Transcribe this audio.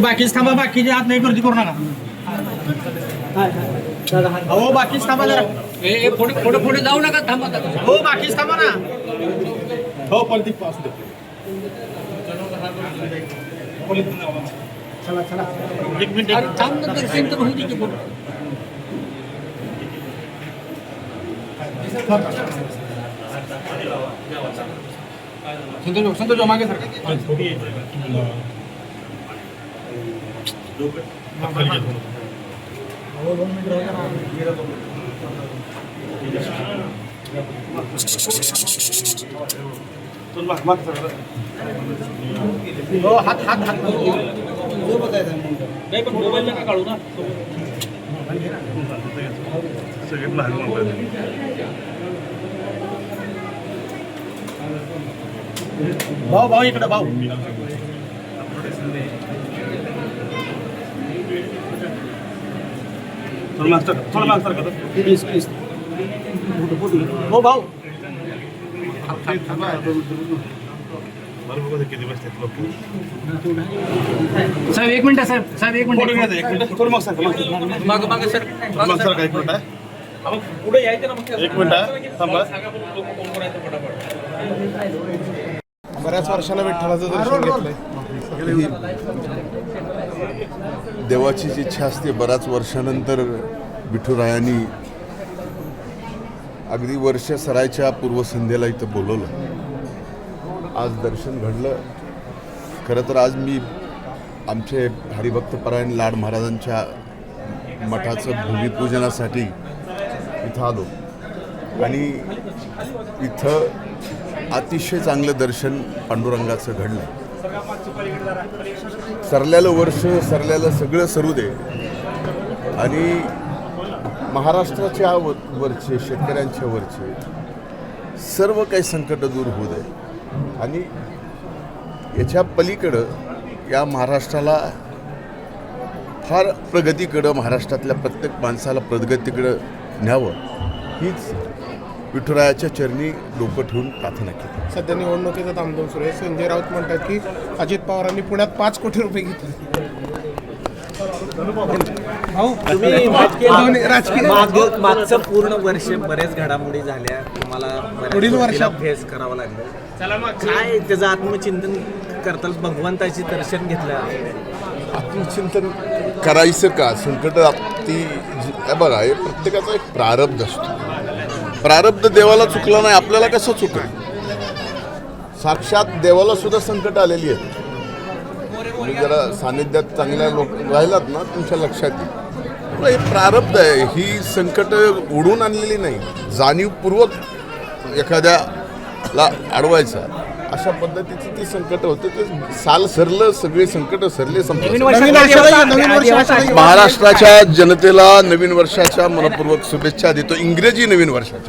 बाकीच थांबा, बाकीचे हात नाही गर्दी करू नका. हो बाकीच थांबा जरा. पुढे जाऊ नका, थांबा. हो बाकीच थांबा ना. हो प्रदीप असू दे. चला चला एक मिनिट थांब ना, दर्शन तर होऊ दे की. संतोष मागे सर हात हात हात नाही, पण मोबाईल नका काढू ना. भाऊ भाऊ इकडे भाऊ. थोडं मास्टर हो भाऊ. साहेब एक मिनिट, साहेब एक मिनिट. थोडं माग माग सर, एक मिनिट आहे. पुढे यायचं ना. एक मिनिट थांबा. बऱ्याच वर्षाला विठ्ठलाचं दर्शन घेतलंय. देवाची जी इच्छा असते, बऱ्याच वर्षानंतर विठुरायांनी अगदी वर्ष सरायच्या पूर्वसंध्येला इथं बोलवलं. आज दर्शन घडलं. खरं तर आज मी आमचे हरिभक्तपरायण लाड महाराजांच्या मठाचं भूमिपूजनासाठी इथं आलो आणि इथं अतिशय चांगलं दर्शन पांडुरंगाचं घडलं. सरलेलं वर्ष, सरलेलं सगळं सरू दे आणि महाराष्ट्राच्या वरचे, शेतकऱ्यांच्या वरचे सर्व काही संकट दूर होऊ दे आणि याच्या पलीकडं या महाराष्ट्राला फार प्रगतीकडं, महाराष्ट्रातल्या प्रत्येक माणसाला प्रगतीकडं न्यावं हीच विठुरायाच्या चरणी डोकं ठेवून प्रार्थना केली. सध्या निवडणुकीचा धामधूम सुरू आहे. संजय राऊत म्हणतात की अजित पवारांनी पुण्यात 5 कोटी रुपये घेतले. मागचं पूर्ण वर्ष बरेच घडामोडी झाल्या, तुम्हाला पुढील वर्षात फेस करावं लागलं. काय त्याचं आत्मचिंतन करताल, भगवंताची दर्शन घेतलं. आत्मचिंतन करायचं का? संकट ती बघा, हे प्रत्येकाचा एक प्रारब्ध असतो. प्रारब्ध देवाला चुकलं नाही, आपल्याला कसं चुकलं? साक्षात देवाला सुद्धा संकट आलेली आहेत. तुम्ही जरा सानिध्यात चांगल्या लोक राहिलात ना, तुमच्या लक्षात येईल. हे प्रारब्ध आहे. ही संकट ओढून आणलेली नाही, जाणीवपूर्वक एखाद्याला अडवायचा अशा पद्धतीची ती संकट होते. ते साल सरलं, सगळे संकट सरले. महाराष्ट्राच्या जनतेला नवीन वर्षाच्या मनपूर्वक शुभेच्छा देतो, इंग्रजी नवीन वर्षाच्या.